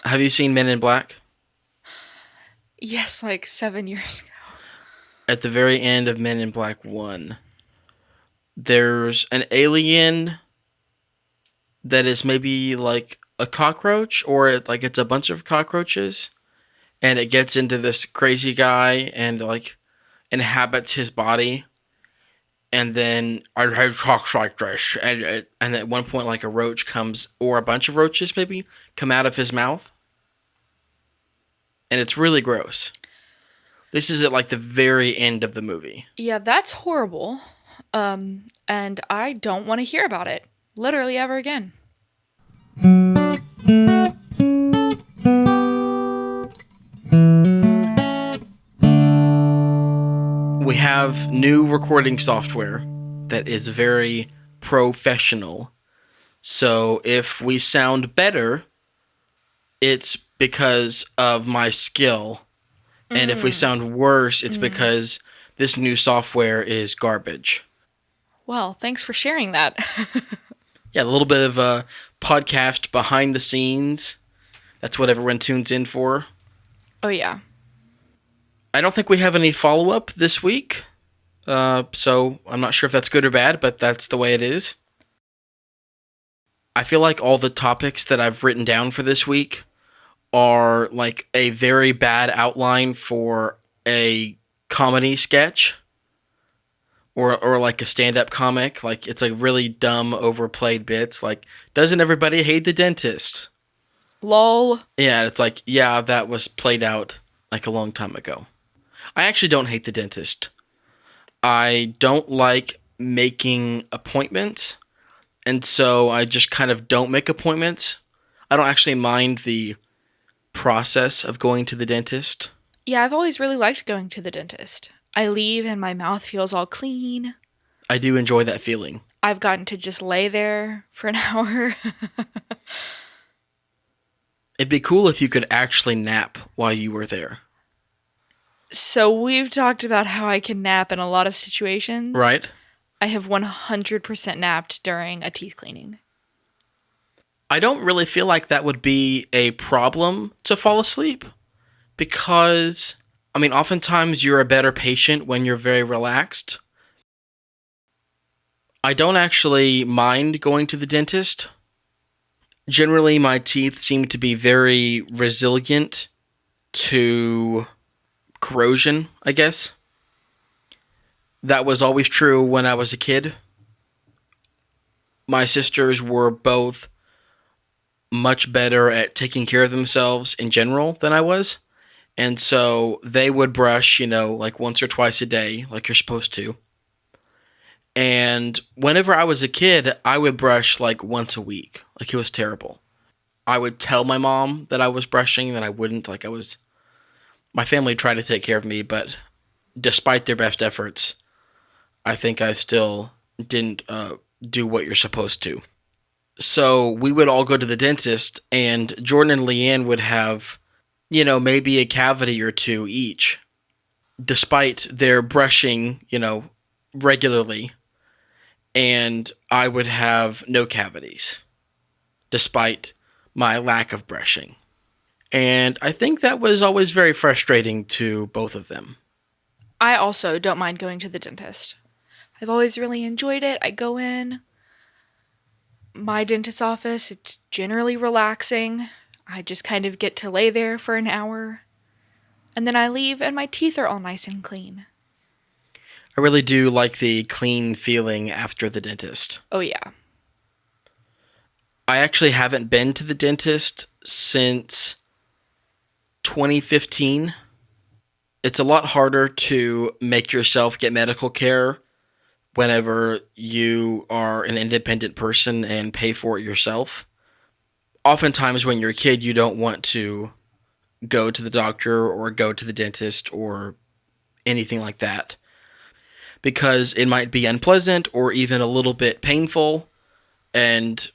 Have you seen Men in Black? Yes, like 7 years ago. At the very end of Men in Black 1, there's an alien that is maybe like a cockroach, or like it's a bunch of cockroaches, and it gets into this crazy guy and like inhabits his body, and then I talks like this, and at one point like a roach comes, or a bunch of roaches maybe come out of his mouth, and it's really gross. This is at like the very end of the movie. Yeah, that's horrible. And I don't want to hear about it literally ever again. We have new recording software that is very professional. So if we sound better, it's because of my skill. And if we Mm, sound worse, it's mm. because this new software is garbage. Well, thanks for sharing that. Yeah, a little bit of a podcast behind the scenes. That's what everyone tunes in for. Oh, yeah. I don't think we have any follow up this week. So I'm not sure if that's good or bad, but that's the way it is. I feel like all the topics that I've written down for this week are like a very bad outline for a comedy sketch, or like a stand-up comic. Like it's like really dumb overplayed bits like, doesn't everybody hate the dentist? Lol. Yeah, it's like, yeah, that was played out like a long time ago. I actually don't hate the dentist. I don't like making appointments, and so I just kind of don't make appointments. I don't actually mind the process of going to the dentist. Yeah, I've always really liked going to the dentist. I leave and my mouth feels all clean. I do enjoy that feeling. I've gotten to just lay there for an hour. It'd be cool if you could actually nap while you were there, So, we've talked about how I can nap in a lot of situations. right? I have 100% napped during a teeth cleaning. I don't really feel like that would be a problem to fall asleep because, I mean, oftentimes you're a better patient when you're very relaxed. I don't actually mind going to the dentist. Generally, my teeth seem to be very resilient to corrosion, I guess. That was always true when I was a kid. My sisters were both much better at taking care of themselves in general than I was. And so they would brush, like once or twice a day, like you're supposed to. And whenever I was a kid, I would brush like once a week. Like it was terrible. I would tell my mom that I was brushing, and I wouldn't. My family tried to take care of me, but despite their best efforts, I think I still didn't do what you're supposed to. So we would all go to the dentist, and Jordan and Leanne would have, maybe a cavity or two each, despite their brushing, regularly. And I would have no cavities, despite my lack of brushing. And I think that was always very frustrating to both of them. I also don't mind going to the dentist. I've always really enjoyed it. I go in my dentist's office, it's generally relaxing. I just kind of get to lay there for an hour, and then I leave and my teeth are all nice and clean. I really do like the clean feeling after the dentist. Oh, yeah. I actually haven't been to the dentist since 2015. It's a lot harder to make yourself get medical care whenever you are an independent person and pay for it yourself. Oftentimes, when you're a kid, you don't want to go to the doctor or go to the dentist or anything like that because it might be unpleasant or even a little bit painful. And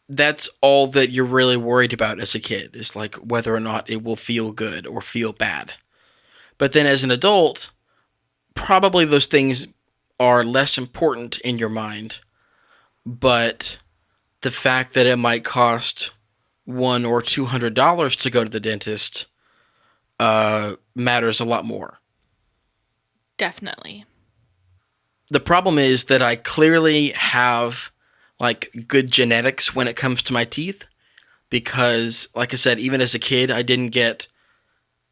that's all that you're really worried about as a kid, is like whether or not it will feel good or feel bad. But then as an adult, probably those things are less important in your mind. But the fact that it might cost $100 or $200 to go to the dentist matters a lot more. Definitely. The problem is that I clearly have like good genetics when it comes to my teeth because, like I said, even as a kid, I didn't get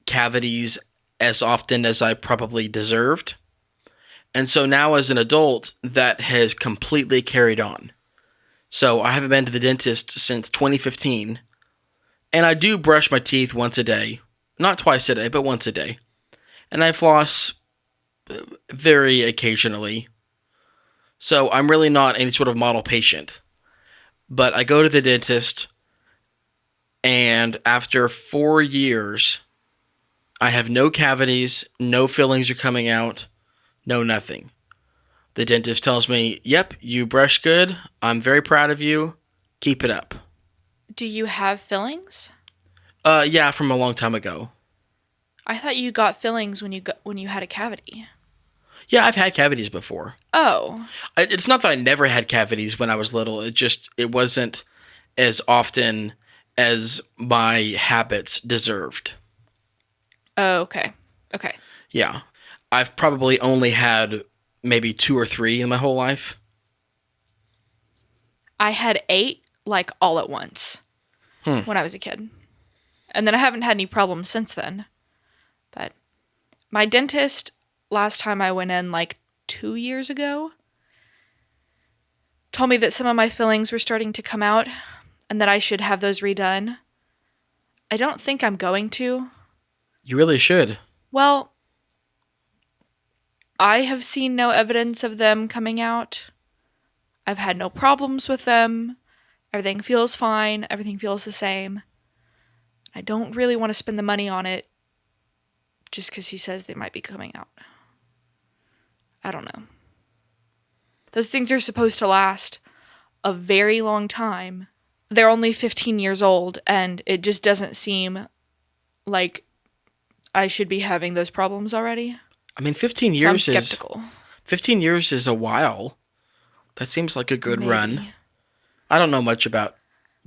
cavities as often as I probably deserved. And so now as an adult, that has completely carried on. So I haven't been to the dentist since 2015. And I do brush my teeth once a day. Not twice a day, but once a day. And I floss very occasionally. So I'm really not any sort of model patient. But I go to the dentist, and after 4 years, I have no cavities, no fillings are coming out, no nothing. The dentist tells me, yep, you brush good. I'm very proud of you. Keep it up. Do you have fillings? Yeah, from a long time ago. I thought you got fillings when you had a cavity. Yeah, I've had cavities before. Oh. It's not that I never had cavities when I was little. It wasn't as often as my habits deserved. Oh, okay. Okay. Yeah. I've probably only had maybe 2 or 3 in my whole life. I had 8 like all at once when I was a kid. And then I haven't had any problems since then. But my dentist, last time I went in like 2 years ago, told me that some of my fillings were starting to come out and that I should have those redone. I don't think I'm going to. You really should. Well, I have seen no evidence of them coming out. I've had no problems with them. Everything feels fine. Everything feels the same. I don't really want to spend the money on it just because he says they might be coming out. I don't know. Those things are supposed to last a very long time. They're only 15 years old, and it just doesn't seem like I should be having those problems already. I mean, 15 So I'm years skeptical. 15 years is a while. That seems like a good Maybe. run. I don't know much about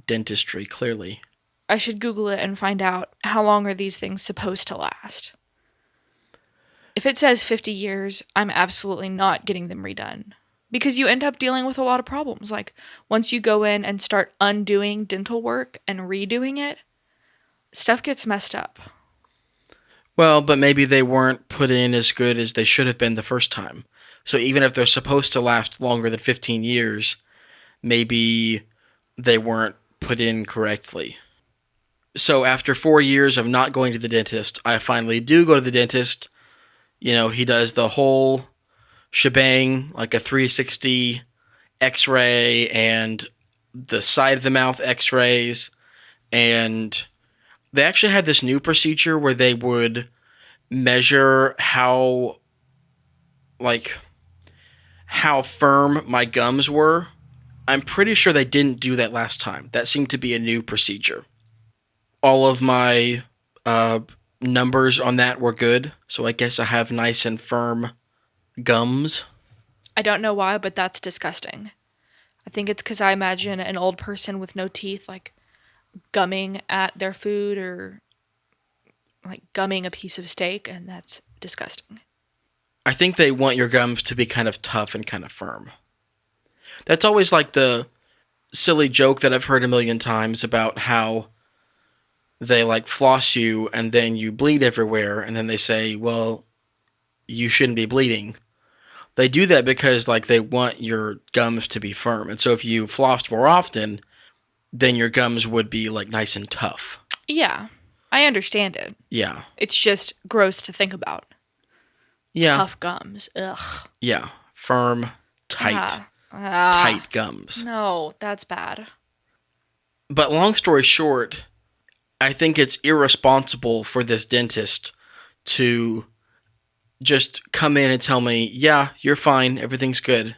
dentistry, clearly. I should Google it and find out how long are these things supposed to last. If it says 50 years, I'm absolutely not getting them redone. Because you end up dealing with a lot of problems. Like, once you go in and start undoing dental work and redoing it, stuff gets messed up. Well, but maybe they weren't put in as good as they should have been the first time. So even if they're supposed to last longer than 15 years, maybe they weren't put in correctly. So after 4 years of not going to the dentist, I finally do go to the dentist. You know, he does the whole shebang, like a 360 x-ray and the side of the mouth x-rays. And they actually had this new procedure where they would measure how firm my gums were. I'm pretty sure they didn't do that last time. That seemed to be a new procedure. All of my numbers on that were good, so I guess I have nice and firm gums. I don't know why, but that's disgusting. I think it's because I imagine an old person with no teeth, like, gumming at their food or, like, gumming a piece of steak, and that's disgusting. I think they want your gums to be kind of tough and kind of firm. That's always like the silly joke that I've heard a million times about how they like floss you and then you bleed everywhere and then they say, well, you shouldn't be bleeding. They do that because like they want your gums to be firm. And so if you flossed more often, then your gums would be like nice and tough. Yeah, I understand it. Yeah. It's just gross to think about. Yeah. Tough gums. Ugh. Yeah. Firm, tight, Ah. tight gums. No, that's bad. But long story short, I think it's irresponsible for this dentist to just come in and tell me, yeah, you're fine, everything's good.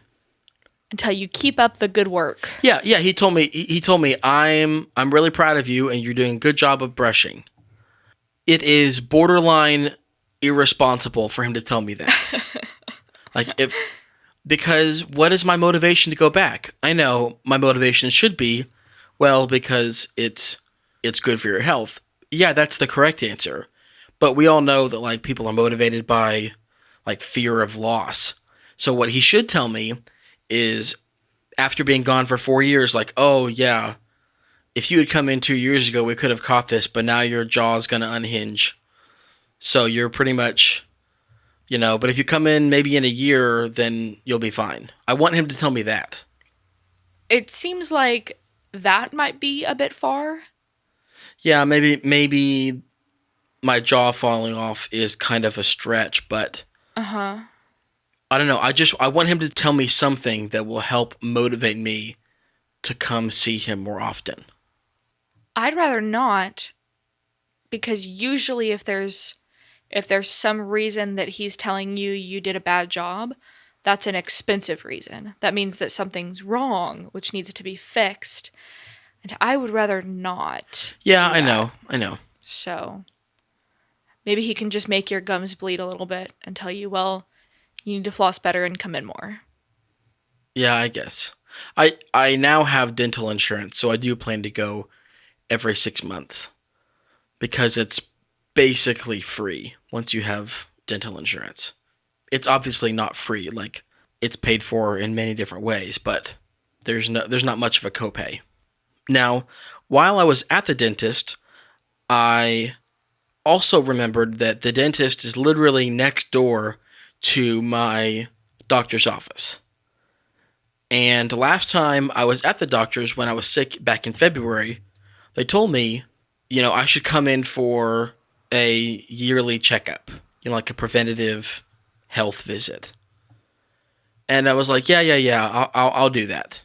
Until you keep up the good work. Yeah, he told me I'm really proud of you and you're doing a good job of brushing. It is borderline irresponsible for him to tell me that. Because what is my motivation to go back? I know my motivation should be, well, because it's it's good for your health. Yeah, that's the correct answer. But we all know that like people are motivated by like fear of loss. So what he should tell me is after being gone for 4 years, like, oh yeah, if you had come in 2 years ago, we could have caught this, but now your jaw's gonna unhinge. So you're pretty much, but if you come in maybe in a year, then you'll be fine. I want him to tell me that. It seems like that might be a bit far. Yeah, maybe my jaw falling off is kind of a stretch, but Uh huh. I don't know. I want him to tell me something that will help motivate me to come see him more often. I'd rather not, because usually if there's some reason that he's telling you you did a bad job, that's an expensive reason. That means that something's wrong, which needs to be fixed. And I would rather not Yeah, do I that. know. I know. So maybe he can just make your gums bleed a little bit and tell you, well, you need to floss better and come in more. Yeah, I guess. I now have dental insurance, so I do plan to go every 6 months because it's basically free once you have dental insurance. It's obviously not free, like it's paid for in many different ways, but there's not much of a copay. Now, while I was at the dentist, I also remembered that the dentist is literally next door to my doctor's office. And last time I was at the doctor's when I was sick back in February, they told me, I should come in for a yearly checkup, like a preventative health visit. And I was like, yeah, I'll do that.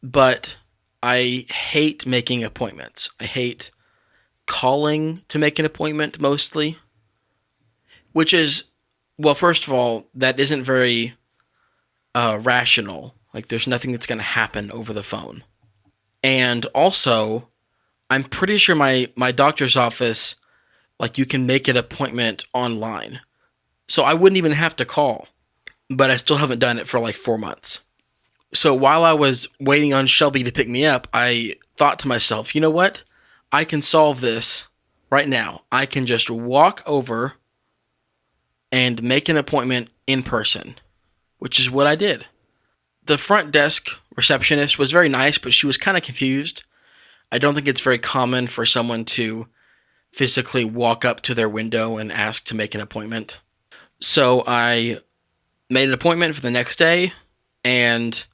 But I hate making appointments. I hate calling to make an appointment mostly, which is, well, first of all, that isn't very rational. Like, there's nothing that's going to happen over the phone. And also, I'm pretty sure my doctor's office, like, you can make an appointment online. So I wouldn't even have to call, but I still haven't done it for like 4 months. So while I was waiting on Shelby to pick me up, I thought to myself, you know what? I can solve this right now. I can just walk over and make an appointment in person, which is what I did. The front desk receptionist was very nice, but she was kind of confused. I don't think it's very common for someone to physically walk up to their window and ask to make an appointment. So I made an appointment for the next day, and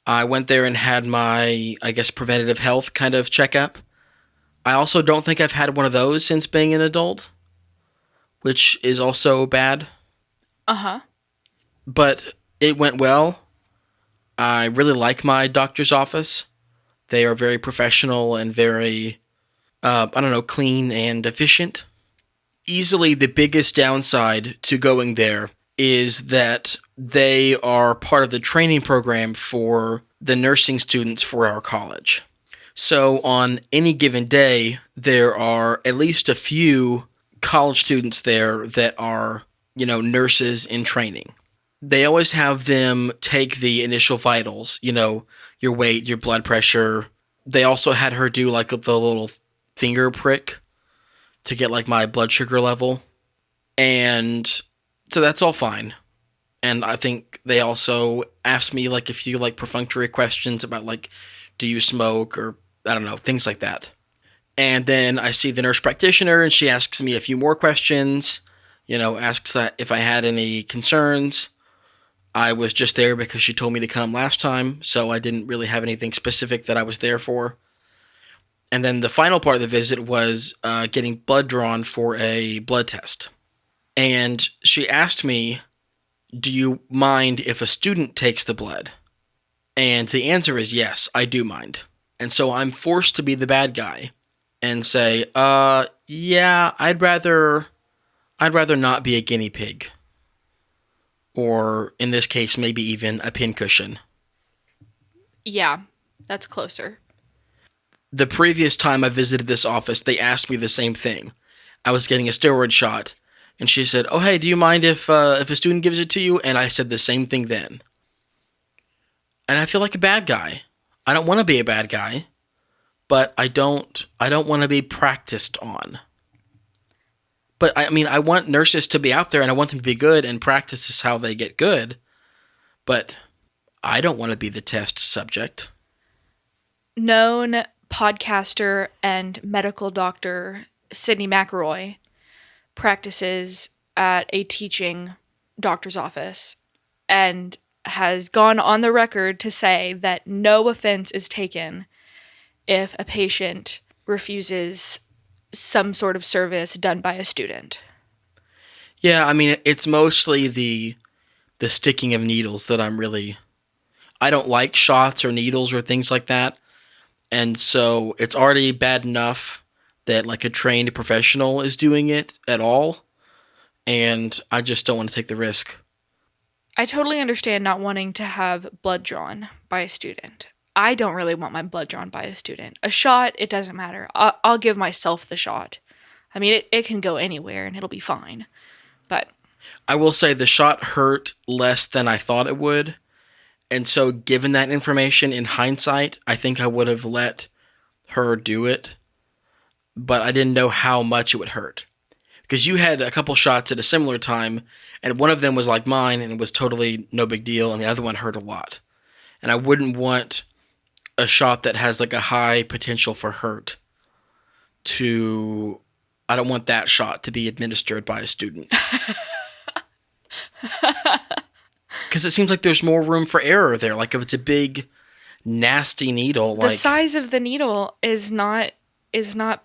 I went there and had my, I guess, preventative health kind of checkup. I also don't think I've had one of those since being an adult, which is also bad, Uh huh. but it went well. I really like my doctor's office. They are very professional and very, I don't know, clean and efficient. Easily the biggest downside to going there is that they are part of the training program for the nursing students for our college. So on any given day, there are at least a few college students there that are, nurses in training. They always have them take the initial vitals, your weight, your blood pressure. They also had her do like the little finger prick to get like my blood sugar level. And so that's all fine. And I think they also asked me like a few like perfunctory questions about like, do you smoke, or I don't know, things like that. And then I see the nurse practitioner and she asks me a few more questions, asks if I had any concerns. I was just there because she told me to come last time, so I didn't really have anything specific that I was there for. And then the final part of the visit was getting blood drawn for a blood test. And she asked me, do you mind if a student takes the blood? And the answer is yes, I do mind. And so I'm forced to be the bad guy and say, yeah, I'd rather not be a guinea pig. Or in this case, maybe even a pincushion. Yeah, that's closer. The previous time I visited this office, they asked me the same thing. I was getting a steroid shot, and she said, "Oh, hey, do you mind if a student gives it to you?" And I said the same thing then. And I feel like a bad guy. I don't want to be a bad guy, but I don't want to be practiced on. But I mean, I want nurses to be out there and I want them to be good, and practice is how they get good. But I don't want to be the test subject. Known podcaster and medical doctor Sydnee McElroy practices at a teaching doctor's office and has gone on the record to say that no offense is taken if a patient refuses some sort of service done by a student. Yeah, I mean, it's mostly the sticking of needles that I don't like shots or needles or things like that. And so it's already bad enough that like a trained professional is doing it at all, and I just don't want to take the risk. I totally understand not wanting to have blood drawn by a student. I don't really want my blood drawn by a student. A shot, it doesn't matter. I'll give myself the shot. I mean, it can go anywhere and it'll be fine. But I will say the shot hurt less than I thought it would. And so, given that information in hindsight, I think I would have let her do it, but I didn't know how much it would hurt. Because you had a couple shots at a similar time, and one of them was like mine, and it was totally no big deal, and the other one hurt a lot. And I wouldn't want a shot that has like a high potential for hurt to. I don't want that shot to be administered by a student. Because it seems like there's more room for error there. Like if it's a big, nasty needle, the like size of the needle is not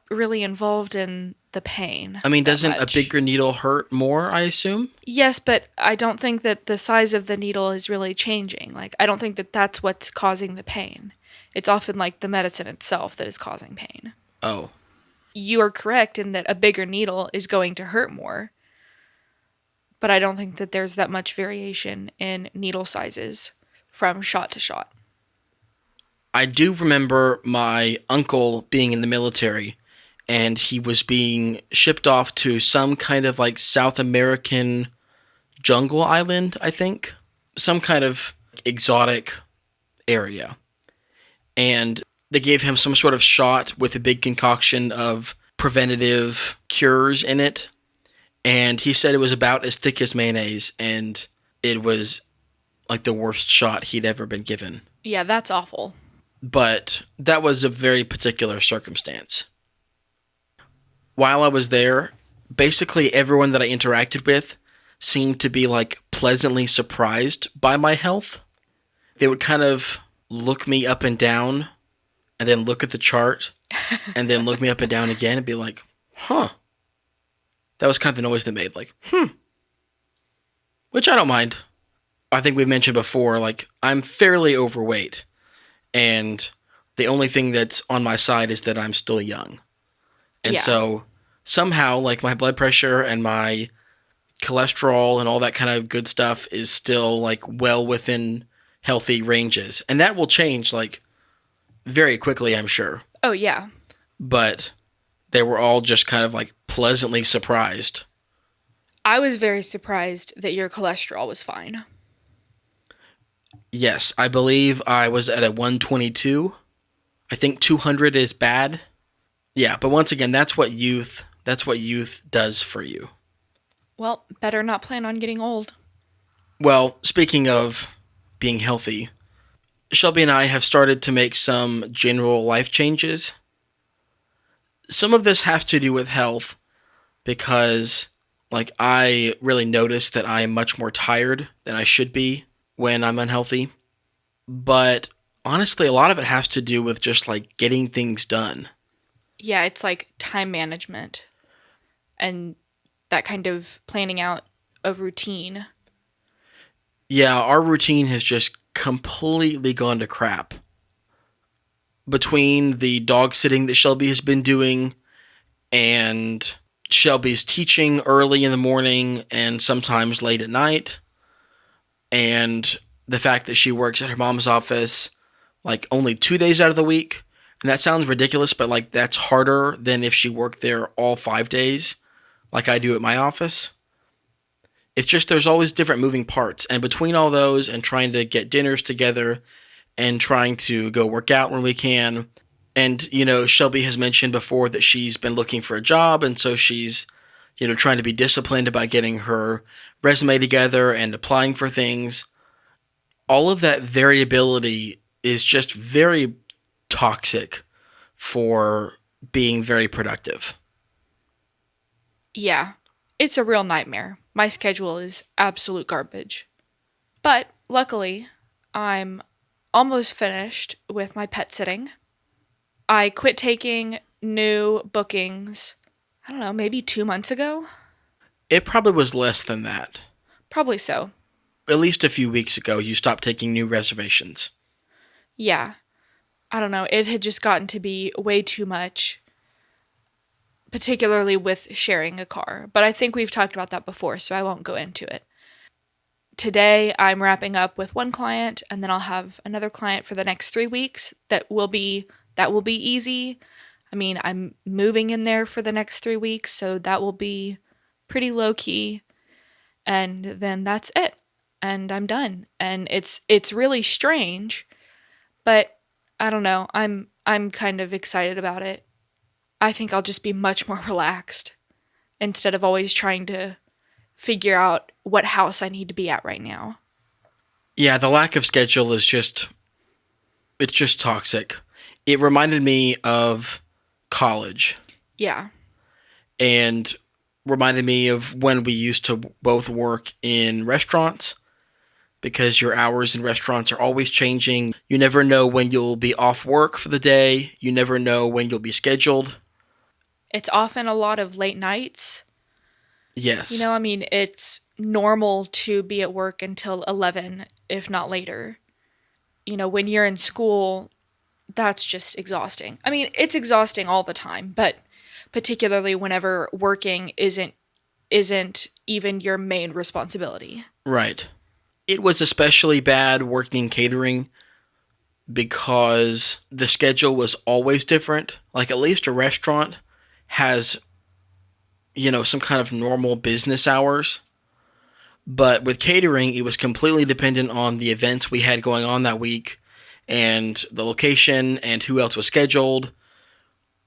really involved in the pain. I mean, that doesn't a much. bigger needle hurt more? I assume. Yes, but I don't think that the size of the needle is really changing. Like, I don't think that that's what's causing the pain. It's often like the medicine itself that is causing pain. Oh, You are correct in that a bigger needle is going to hurt more, but I don't think that there's that much variation in needle sizes from shot to shot. I do remember my uncle being in the military, and he was being shipped off to some kind of like South American jungle island, I think, some kind of exotic area. And they gave him some sort of shot with a big concoction of preventative cures in it. And he said it was about as thick as mayonnaise, and it was like the worst shot he'd ever been given. Yeah, that's awful. But that was a very particular circumstance. While I was there, basically everyone that I interacted with seemed to be like pleasantly surprised by my health. They would kind of look me up and down and then look at the chart and then look me up and down again and be like, huh. That was kind of the noise they made, like, which I don't mind. I think we've mentioned before, like, I'm fairly overweight, and the only thing that's on my side is that I'm still young. And Yeah. so somehow, like, my blood pressure and my cholesterol and all that kind of good stuff is still, like, well within healthy ranges. And that will change, like, very quickly, I'm sure. Oh, yeah. But they were all just kind of, like, pleasantly surprised. I was very surprised that your cholesterol was fine. Yes, I believe I was at a 122. I think 200 is bad. Yeah, but once again, that's what youth does for you. Well, better not plan on getting old. Well, speaking of being healthy, Shelby and I have started to make some general life changes. Some of this has to do with health because like I really notice that I am much more tired than I should be when I'm unhealthy. But honestly, a lot of it has to do with just like getting things done. Yeah, it's like time management and that kind of planning out a routine. Yeah, our routine has just completely gone to crap. Between the dog sitting that Shelby has been doing and Shelby's teaching early in the morning and sometimes late at night, and the fact that she works at her mom's office like only 2 days out of the week. And that sounds ridiculous, but like that's harder than if she worked there all 5 days like I do at my office. It's just there's always different moving parts. And between all those and trying to get dinners together and trying to go work out when we can And, Shelby has mentioned before that she's been looking for a job, and so she's, trying to be disciplined about getting her resume together and applying for things. All of that variability is just very toxic for being very productive. Yeah, it's a real nightmare. My schedule is absolute garbage. But luckily, I'm almost finished with my pet sitting. I quit taking new bookings, I don't know, maybe 2 months ago? It probably was less than that. Probably so. At least a few weeks ago, you stopped taking new reservations. Yeah, I don't know. It had just gotten to be way too much, particularly with sharing a car. But I think we've talked about that before, so I won't go into it. Today, I'm wrapping up with one client, and then I'll have another client for the next 3 weeks. That will be easy. I mean, I'm moving in there for the next 3 weeks, so that will be pretty low key. And then that's it. And I'm done. And it's really strange, but I don't know. I'm kind of excited about it. I think I'll just be much more relaxed instead of always trying to figure out what house I need to be at right now. Yeah, the lack of schedule is it's just toxic. It reminded me of college Yeah. and reminded me of when we used to both work in restaurants because your hours in restaurants are always changing. You never know when you'll be off work for the day. You never know when you'll be scheduled. It's often a lot of late nights. Yes. I mean, it's normal to be at work until 11, if not later. When you're in school, that's just exhausting. I mean, it's exhausting all the time, but particularly whenever working isn't even your main responsibility. Right. It was especially bad working in catering because the schedule was always different. Like at least a restaurant has, some kind of normal business hours. But with catering, it was completely dependent on the events we had going on that week and the location and who else was scheduled.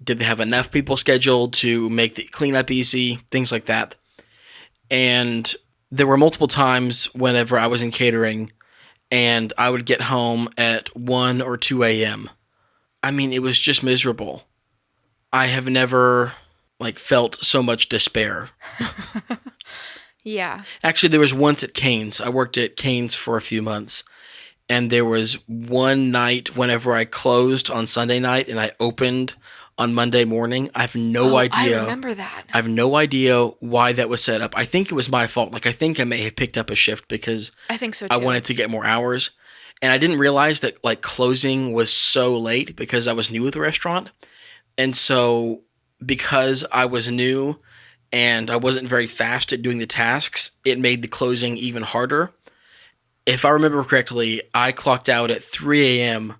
Did they have enough people scheduled to make the cleanup easy? Things like that. And there were multiple times whenever I was in catering and I would get home at 1 or 2 a.m. I mean, it was just miserable. I have never felt so much despair. Yeah. Actually, there was once at Cane's. I worked at Cane's for a few months, and there was one night whenever I closed on Sunday night and I opened on Monday morning. I have no Oh, I idea. remember that. I have no idea why that was set up. I think it was my fault. I think I may have picked up a shift because I think so I too. wanted to get more hours. And I didn't realize that closing was so late because I was new at the restaurant. And so because I was new and I wasn't very fast at doing the tasks, it made the closing even harder. If I remember correctly, I clocked out at 3 a.m.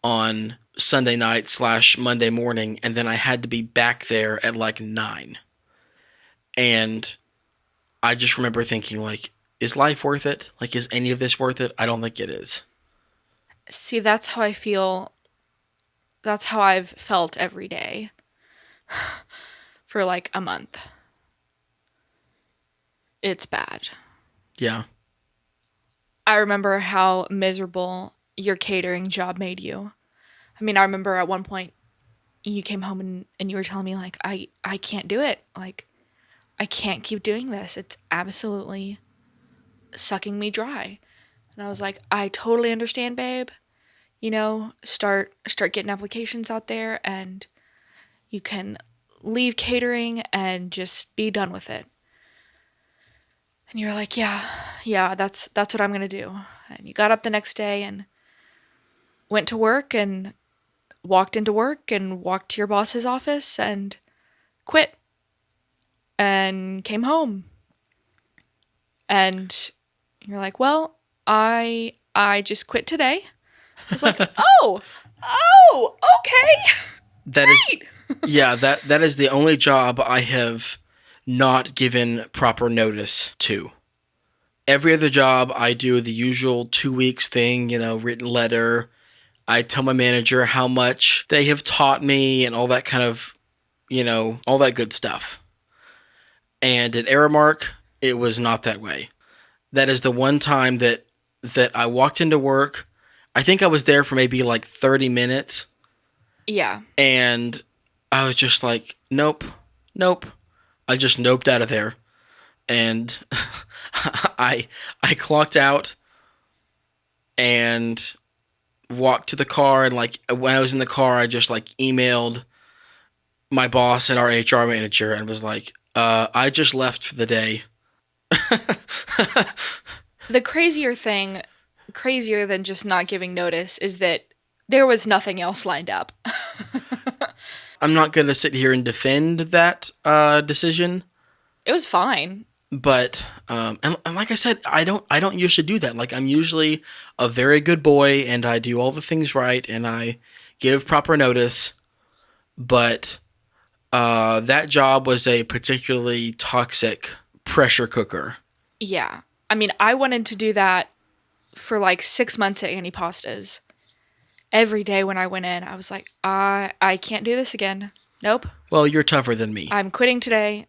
on Sunday night / Monday morning, and then I had to be back there at 9. And I just remember thinking, is life worth it? Is any of this worth it? I don't think it is. See, that's how I feel. That's how I've felt every day for a month. It's bad. Yeah. I remember how miserable your catering job made you. I mean, I remember at one point you came home and you were telling me I can't do it. I can't keep doing this. It's absolutely sucking me dry. And I was like, I totally understand, babe. Start getting applications out there and you can leave catering and just be done with it. And you were like, yeah, that's what I'm going to do. And you got up the next day and went to work and walked into work and walked to your boss's office and quit and came home. And you're like, well, I just quit today. I was like, oh, okay. That Great. yeah, that is the only job I have not given proper notice to. Every other job I do the usual 2 weeks thing, written letter. I tell my manager how much they have taught me and all that kind of, all that good stuff. And at Aramark, it was not that way. That is the one time that I walked into work. I think I was there for maybe like 30 minutes, Yeah. and I was just like, nope, nope. I just noped out of there, and I clocked out and walked to the car, and like when I was in the car, I just like emailed my boss and our HR manager and was like, I just left for the day. The crazier than just not giving notice, is that there was nothing else lined up. I'm not gonna sit here and defend that decision, It was fine. but and like I said, I don't usually do that. Like I'm usually a very good boy and I do all the things right and I give proper notice. But that job was a particularly toxic pressure cooker. Yeah. I mean, I wanted to do that for like 6 months at Annie Pasta's. Every day when I went in, I was like, I can't do this again. Nope. Well, you're tougher than me. I'm quitting today.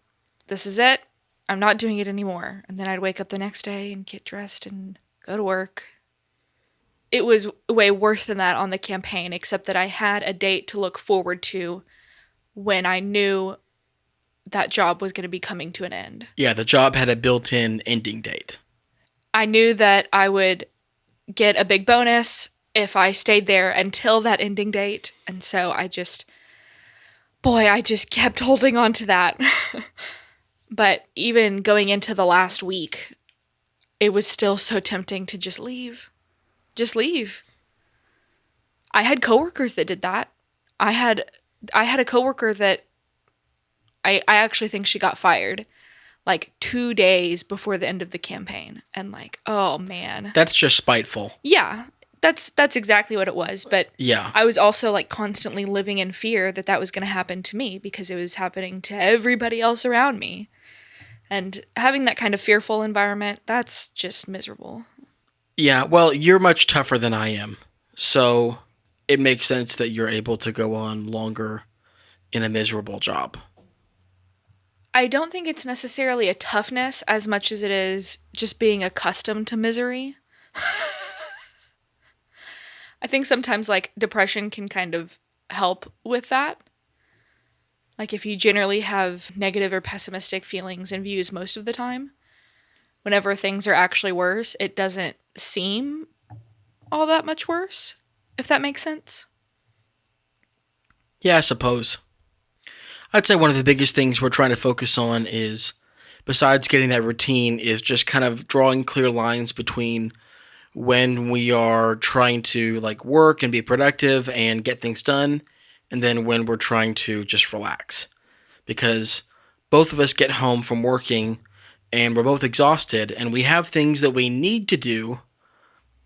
This is it. I'm not doing it anymore. And then I'd wake up the next day and get dressed and go to work. It was way worse than that on the campaign, except that I had a date to look forward to when I knew that job was going to be coming to an end. Yeah, the job had a built-in ending date. I knew that I would get a big bonus if I stayed there until that ending date. And so I just kept holding on to that. But even going into the last week, it was still so tempting to just leave. Just leave. I had coworkers that did that. I had a coworker that I actually think she got fired like 2 days before the end of the campaign. And like, oh man. That's just spiteful. Yeah. That's exactly what it was. But Yeah. I was also like constantly living in fear that that was going to happen to me because it was happening to everybody else around me. And having that kind of fearful environment, that's just miserable. Yeah, well, you're much tougher than I am. So it makes sense that you're able to go on longer in a miserable job. I don't think it's necessarily a toughness as much as it is just being accustomed to misery. I think sometimes like depression can kind of help with that. Like if you generally have negative or pessimistic feelings and views most of the time, whenever things are actually worse, it doesn't seem all that much worse, if that makes sense. Yeah, I suppose. I'd say one of the biggest things we're trying to focus on is, besides getting that routine, is just kind of drawing clear lines between when we are trying to like work and be productive and get things done, and then when we're trying to just relax. Because both of us get home from working and we're both exhausted and we have things that we need to do,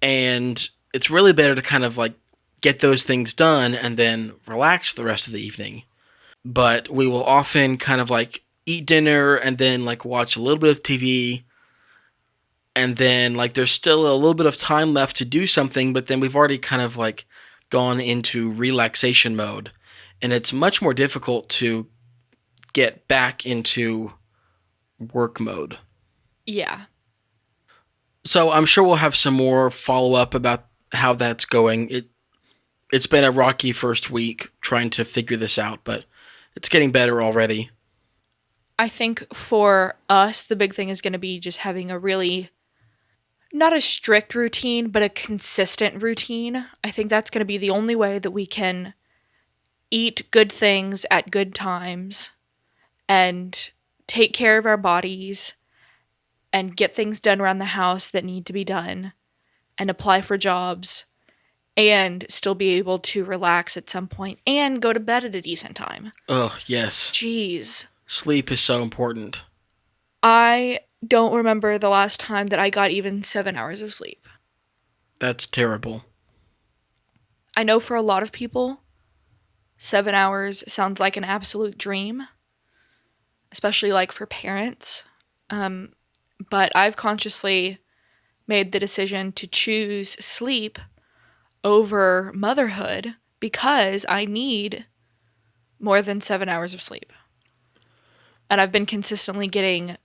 and it's really better to kind of like get those things done and then relax the rest of the evening. But we will often kind of like eat dinner and then like watch a little bit of TV, and then like there's still a little bit of time left to do something, but then we've already kind of like gone into relaxation mode, and it's much more difficult to get back into work mode. Yeah. So I'm sure we'll have some more follow up about how that's going. It's been a rocky first week trying to figure this out, but it's getting better already. I think for us, the big thing is going to be just having a really, not a strict routine, but a consistent routine. I think that's going to be the only way that we can eat good things at good times and take care of our bodies and get things done around the house that need to be done and apply for jobs and still be able to relax at some point and go to bed at a decent time. Oh, yes. Jeez. Sleep is so important. I don't remember the last time that I got even 7 hours of sleep. That's terrible. I know for a lot of people, 7 hours sounds like an absolute dream, especially like for parents. But I've consciously made the decision to choose sleep over motherhood because I need more than 7 hours of sleep. And I've been consistently getting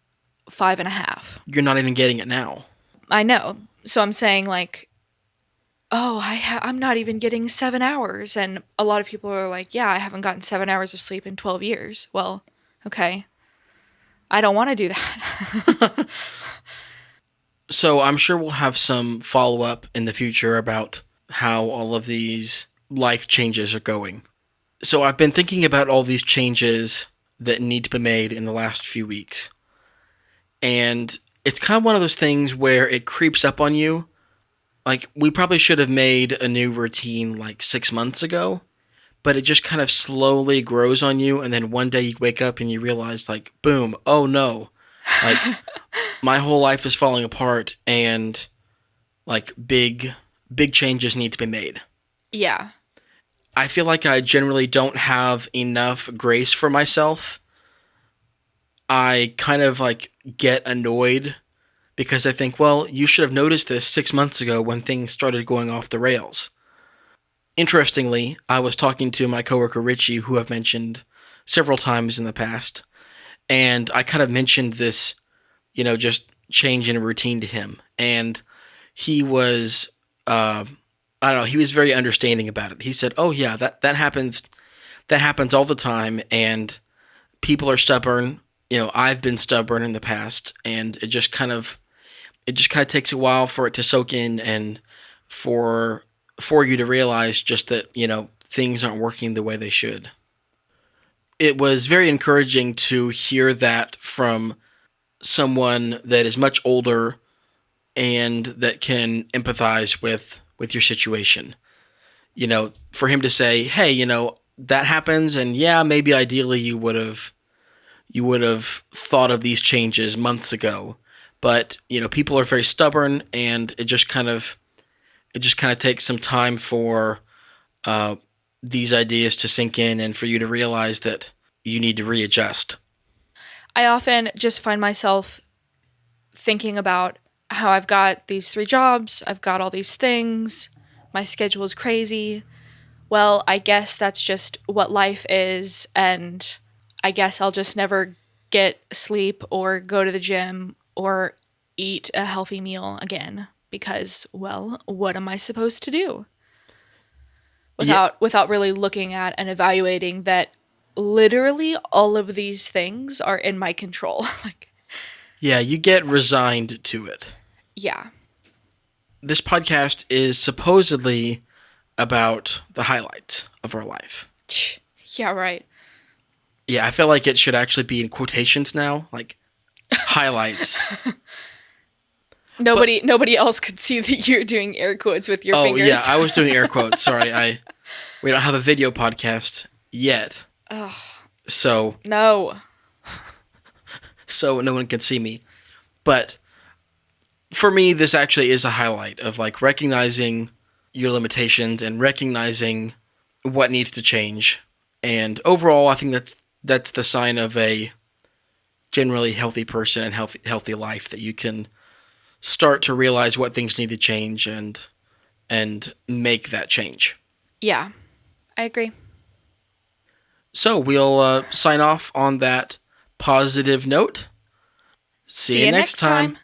5.5. You're not even getting it now. I know. So I'm saying, like, oh, I'm not even getting 7 hours. And a lot of people are like, yeah, I haven't gotten 7 hours of sleep in 12 years. Well, okay. I don't want to do that. So I'm sure we'll have some follow up in the future about how all of these life changes are going. So I've been thinking about all these changes that need to be made in the last few weeks. And it's kind of one of those things where it creeps up on you. Like, we probably should have made a new routine like 6 months ago, but it just kind of slowly grows on you. And then one day you wake up and you realize, like, boom, oh no, like my whole life is falling apart and like big changes need to be made. Yeah. I feel like I generally don't have enough grace for myself. I kind of like get annoyed because I think, well, you should have noticed this 6 months ago when things started going off the rails. Interestingly, I was talking to my coworker Richie, who I've mentioned several times in the past, and I kind of mentioned this, just change in routine to him, and he was, I don't know, he was very understanding about it. He said, "Oh yeah, that happens all the time, and people are stubborn. I've been stubborn in the past, and it just kind of takes a while for it to soak in and for you to realize just that, things aren't working the way they should." It was very encouraging to hear that from someone that is much older and that can empathize with your situation. For him to say, "Hey, that happens, and yeah, maybe ideally you would have thought of these changes months ago, but people are very stubborn, and it just kind of takes some time for uh, these ideas to sink in and for you to realize that you need to readjust." I often just find myself thinking about how I've got these 3 jobs, I've got all these things, my schedule is crazy. Well, I guess that's just what life is, and I guess I'll just never get sleep or go to the gym or eat a healthy meal again because, well, what am I supposed to do? Yeah, Without really looking at and evaluating that literally all of these things are in my control. Like, yeah, you get resigned to it. yeah. This podcast is supposedly about the highlights of our life. Yeah, right. Yeah, I feel like it should actually be in quotations now, like highlights. But Nobody else could see that you're doing air quotes with your oh yeah, fingers. I was doing air quotes. Sorry, we don't have a video podcast yet, Ugh, so no. no one can see me. But for me, this actually is a highlight of like recognizing your limitations and recognizing what needs to change. And overall, I think that's the sign of a generally healthy person and healthy life, that you can start to realize what things need to change and make that change. Yeah, I agree. So we'll sign off on that positive note. See See you you next next time. time.